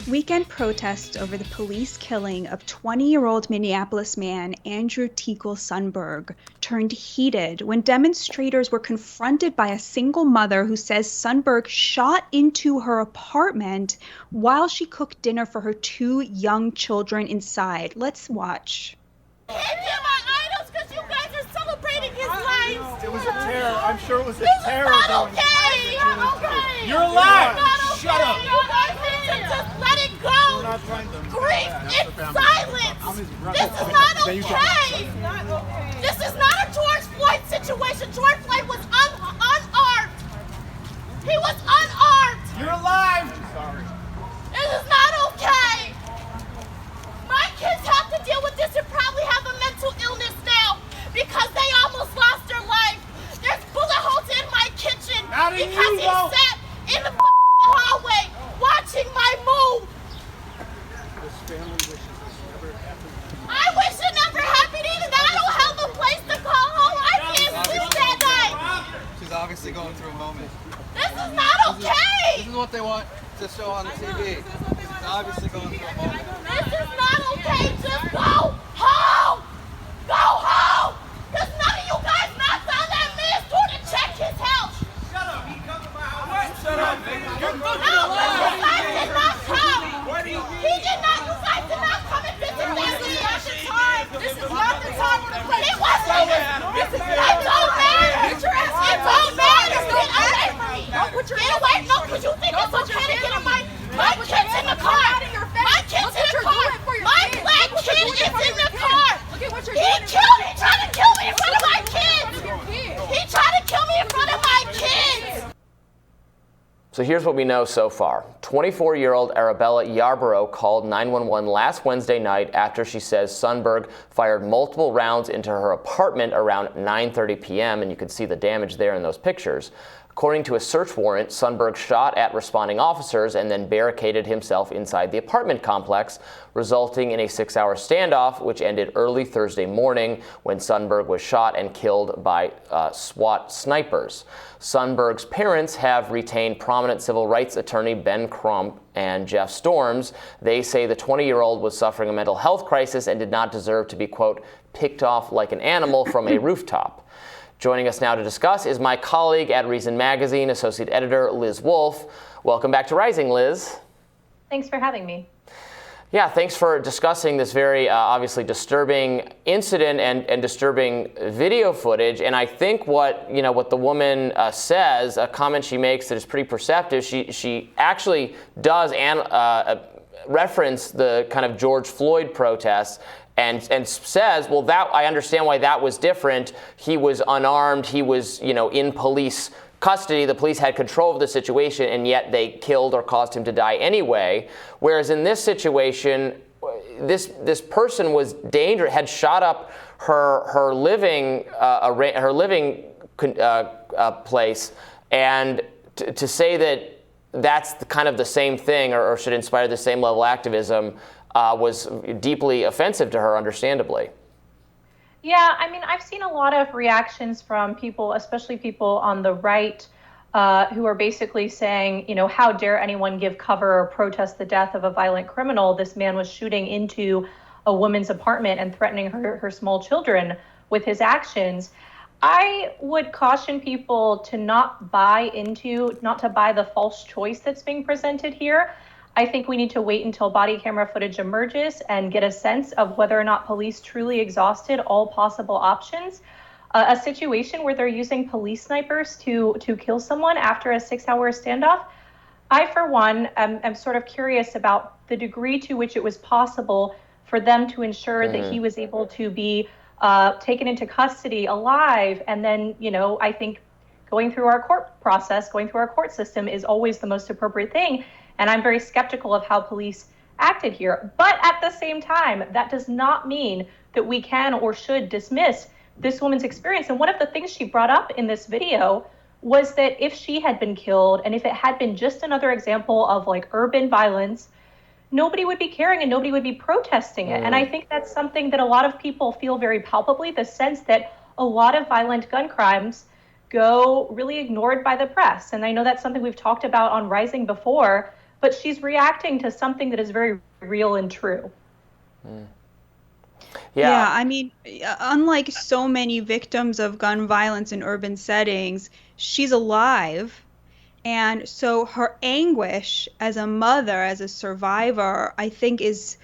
Weekend protests over the police killing of 20-year-old Minneapolis man Andrew Tekle Sundberg turned heated when demonstrators were confronted by a single mother who says Sundberg shot into her apartment while she cooked dinner for her 2 young children inside. Let's watch. Can't get my idols because you guys are celebrating his life. It was a terror. I'm sure it was a terror. This is not okay. Okay. You're alive. Okay. Shut up. You guys need to just let it go. Grief in silence. This is not okay. This is not a George Floyd situation. George Floyd was unarmed. He was unarmed. You're alive. Sorry. This is not okay. My kids have to deal with this and probably have a mental illness now because they almost lost their life. There's bullet holes in my kitchen because he sat in the hallway watching my move. This family wishes this never happened. I wish it never happened either. I don't have a place to call home. I can't sleep that night. She's obviously going through a moment. This is not okay. This is what they want to show on the TV. She's obviously going through a moment. This is not okay. Just go home. Go home. Because none of you guys knocked on that man's door to check his health. Shut up. He come to my house. Shut up. You're No, you guys did not come. He did not. You guys did not come and visit that man. This is not the time or the place. It wasn't. This is not. It don't matter. It don't matter. Get away from me. Get away. No, because you think it's okay to get in my kid's in the car. My kid's in the car. My black kid is in the car. He tried to kill me in front of my kids. He tried to kill me in front of my kids. So here's what we know so far. 24-year-old Arabella Yarborough called 911 last Wednesday night after she says Sundberg fired multiple rounds into her apartment around 9:30 p.m. and you can see the damage there in those pictures. According to a search warrant, Sundberg shot at responding officers and then barricaded himself inside the apartment complex, resulting in a 6-hour standoff, which ended early Thursday morning when Sundberg was shot and killed by SWAT snipers. Sundberg's parents have retained prominent civil rights attorney Ben Crump and Jeff Storms. They say the 20-year-old was suffering a mental health crisis and did not deserve to be, quote, picked off like an animal from a rooftop. Joining us now to discuss is my colleague at Reason Magazine, Associate Editor Liz Wolfe. Welcome back to Rising, Liz. Thanks for having me. Yeah, thanks for discussing this very obviously disturbing incident and disturbing video footage. And I think what the woman says, a comment she makes that is pretty perceptive. She actually does reference the kind of George Floyd protests. And says, well, that I understand why that was different. He was unarmed. He was, in police custody. The police had control of the situation, and yet they killed or caused him to die anyway. Whereas in this situation, this person was dangerous. Had shot up her living place, and to say that that's kind of the same thing, or should inspire the same level of activism. Was deeply offensive to her, understandably. Yeah, I mean, I've seen a lot of reactions from people, especially people on the right, who are basically saying, how dare anyone give cover or protest the death of a violent criminal? This man was shooting into a woman's apartment and threatening her small children with his actions. I would caution people to not to buy the false choice that's being presented here. I think we need to wait until body camera footage emerges and get a sense of whether or not police truly exhausted all possible options. A situation where they're using police snipers to kill someone after a 6-hour standoff, I, for one, am sort of curious about the degree to which it was possible for them to ensure that he was able to be taken into custody alive. And then, I think going through our court process, going through our court system is always the most appropriate thing. And I'm very skeptical of how police acted here. But at the same time, that does not mean that we can or should dismiss this woman's experience. And one of the things she brought up in this video was that if she had been killed and if it had been just another example of like urban violence, nobody would be caring and nobody would be protesting it. And I think that's something that a lot of people feel very palpably, the sense that a lot of violent gun crimes go really ignored by the press. And I know that's something we've talked about on Rising before. but she's reacting to something that is very real and true. Yeah, I mean, unlike so many victims of gun violence in urban settings, she's alive. And so her anguish as a mother, as a survivor, I think is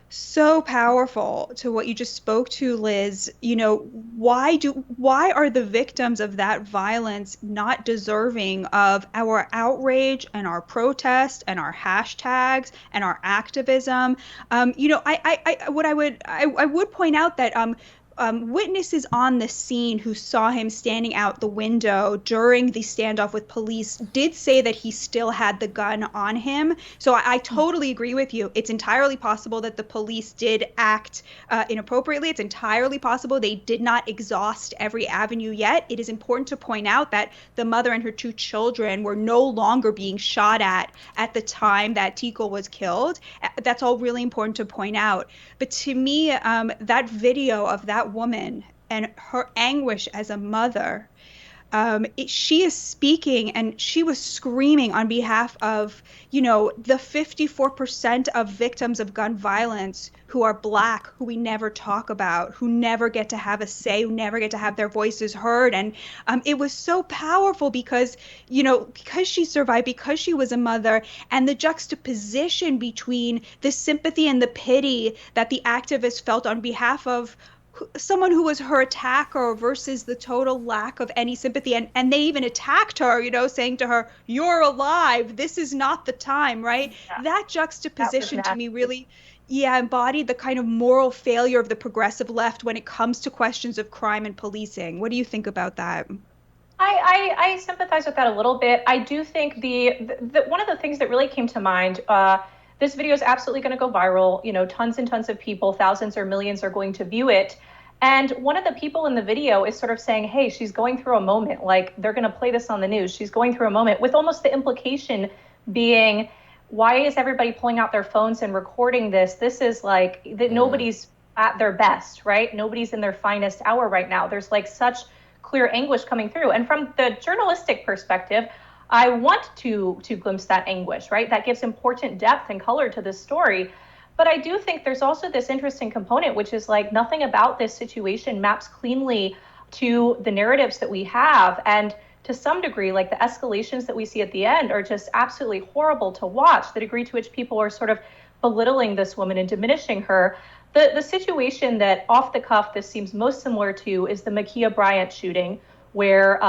so powerful to what you just spoke to, Liz. Why are the victims of that violence not deserving of our outrage and our protest and our hashtags and our activism? I would point out that witnesses on the scene who saw him standing out the window during the standoff with police did say that he still had the gun on him. So I totally agree with you. It's entirely possible that the police did act inappropriately. It's entirely possible they did not exhaust every avenue yet. It is important to point out that the mother and her two children were no longer being shot at the time that Tekle was killed. That's all really important to point out. But to me, that video of that woman and her anguish as a mother, she is speaking and she was screaming on behalf of, the 54% of victims of gun violence who are Black, who we never talk about, who never get to have a say, who never get to have their voices heard. And it was so powerful because she survived, because she was a mother, and the juxtaposition between the sympathy and the pity that the activist felt on behalf of someone who was her attacker versus the total lack of any sympathy. And they even attacked her, saying to her, "You're alive. This is not the time," right? Yeah. That juxtaposition to me really, embodied the kind of moral failure of the progressive left when it comes to questions of crime and policing. What do you think about that? I sympathize with that a little bit. I do think the one of the things that really came to mind, this video is absolutely going to go viral. Tons and tons of people, thousands or millions are going to view it. And one of the people in the video is sort of saying, hey, she's going through a moment, like they're going to play this on the news. She's going through a moment, with almost the implication being, why is everybody pulling out their phones and recording this? This is like that nobody's at their best, right? Nobody's in their finest hour right now. There's like such clear anguish coming through. And from the journalistic perspective, I want to glimpse that anguish, right? That gives important depth and color to this story. But I do think there's also this interesting component, which is like nothing about this situation maps cleanly to the narratives that we have. And to some degree, like the escalations that we see at the end are just absolutely horrible to watch, the degree to which people are sort of belittling this woman and diminishing her. The situation that off the cuff this seems most similar to is the Ma'Khia Bryant shooting, where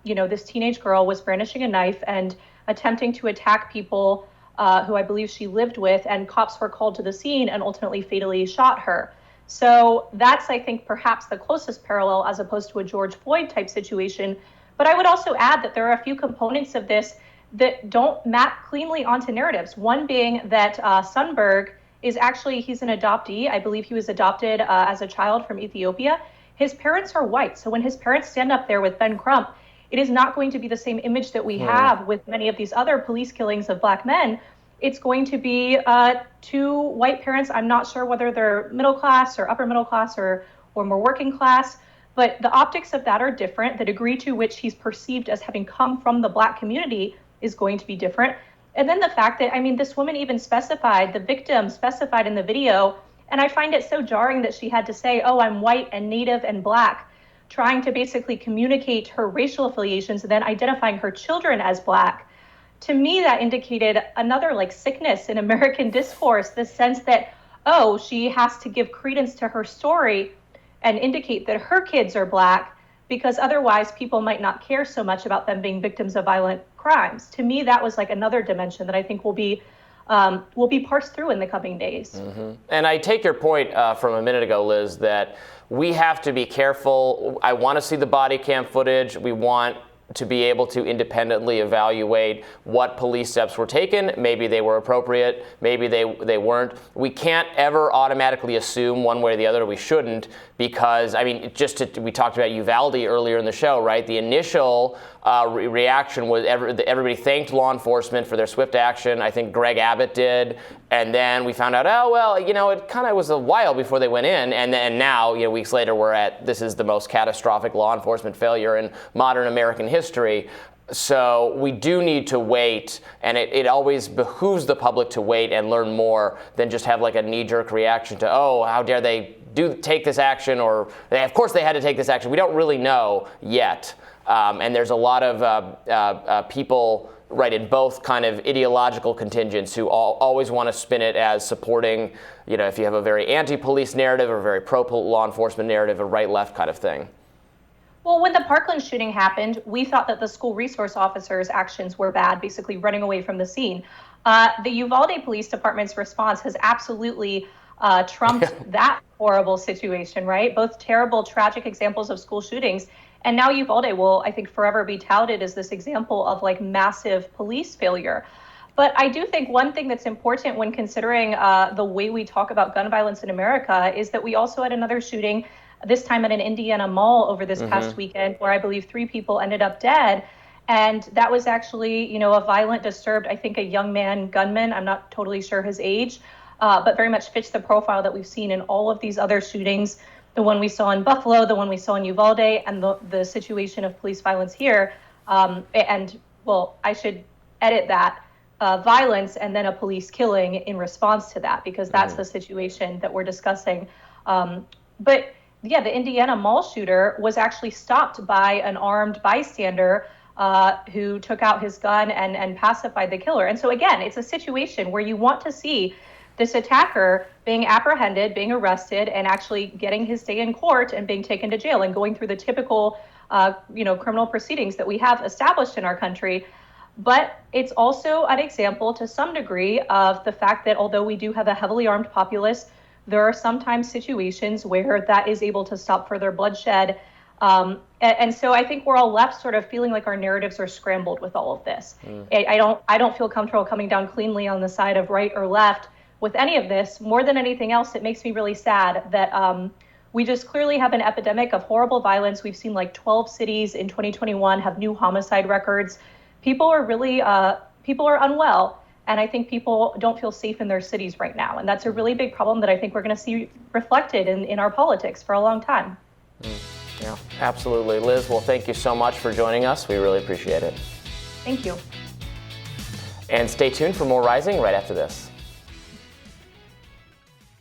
this teenage girl was brandishing a knife and attempting to attack people who I believe she lived with, and cops were called to the scene and ultimately fatally shot her. So that's, I think, perhaps the closest parallel as opposed to a George Floyd type situation. But I would also add that there are a few components of this that don't map cleanly onto narratives. One being that Sundberg is actually, he's an adoptee. I believe he was adopted as a child from Ethiopia. His parents are white. So when his parents stand up there with Ben Crump, it is not going to be the same image that we have with many of these other police killings of Black men. It's going to be two white parents. I'm not sure whether they're middle class or upper middle class or more working class, but the optics of that are different. The degree to which he's perceived as having come from the Black community is going to be different. And then the fact that, this woman even specified, the victim specified in the video, and I find it so jarring that she had to say, oh, I'm white and Native and Black, trying to basically communicate her racial affiliations and then identifying her children as Black. To me, that indicated another sickness in American discourse, the sense that, oh, she has to give credence to her story and indicate that her kids are Black because otherwise people might not care so much about them being victims of violent crimes. To me, that was another dimension that I think will be parsed through in the coming days. Mm-hmm. And I take your point from a minute ago, Liz, that we have to be careful. I want to see the body cam footage. We want to be able to independently evaluate what police steps were taken. Maybe they were appropriate, maybe they weren't. We can't ever automatically assume one way or the other. We shouldn't, because we talked about Uvalde earlier in the show, right? The initial reaction was everybody thanked law enforcement for their swift action. I think Greg Abbott did. And then we found out, it kind of was a while before they went in. And now, weeks later, this is the most catastrophic law enforcement failure in modern American history. So we do need to wait, and it always behooves the public to wait and learn more than just have like a knee-jerk reaction to, oh, how dare they take this action, or of course they had to take this action. We don't really know yet, and there's a lot of people, right, in both kind of ideological contingents who always want to spin it as supporting, if you have a very anti-police narrative or a very pro-law enforcement narrative, a right-left kind of thing. Well, when the Parkland shooting happened, we thought that the school resource officers' actions were bad, basically running away from the scene. The Uvalde Police Department's response has absolutely trumped that horrible situation, right? Both terrible, tragic examples of school shootings. And now Uvalde will, I think, forever be touted as this example of like massive police failure. But I do think one thing that's important when considering the way we talk about gun violence in America is that we also had another shooting, this time at an Indiana mall over this past weekend, where I believe 3 people ended up dead. And that was actually, a violent, disturbed, I think a young man gunman. I'm not totally sure his age, but very much fits the profile that we've seen in all of these other shootings. The one we saw in Buffalo, the one we saw in Uvalde, and the situation of police violence here. I should edit that, violence and then a police killing in response to that, because that's the situation that we're discussing. But yeah, the Indiana mall shooter was actually stopped by an armed bystander who took out his gun and pacified the killer. And so again, it's a situation where you want to see this attacker being apprehended, being arrested, and actually getting his day in court and being taken to jail and going through the typical, criminal proceedings that we have established in our country. But it's also an example to some degree of the fact that although we do have a heavily armed populace, there are sometimes situations where that is able to stop further bloodshed. And so I think we're all left sort of feeling like our narratives are scrambled with all of this. I don't feel comfortable coming down cleanly on the side of right or left with any of this. More than anything else, it makes me really sad that we just clearly have an epidemic of horrible violence. We've seen like 12 cities in 2021 have new homicide records. People are really, people are unwell. And I think people don't feel safe in their cities right now. And that's a really big problem that I think we're going to see reflected in our politics for a long time. Yeah, absolutely. Liz, well, thank you so much for joining us. We really appreciate it. Thank you. And stay tuned for more Rising right after this.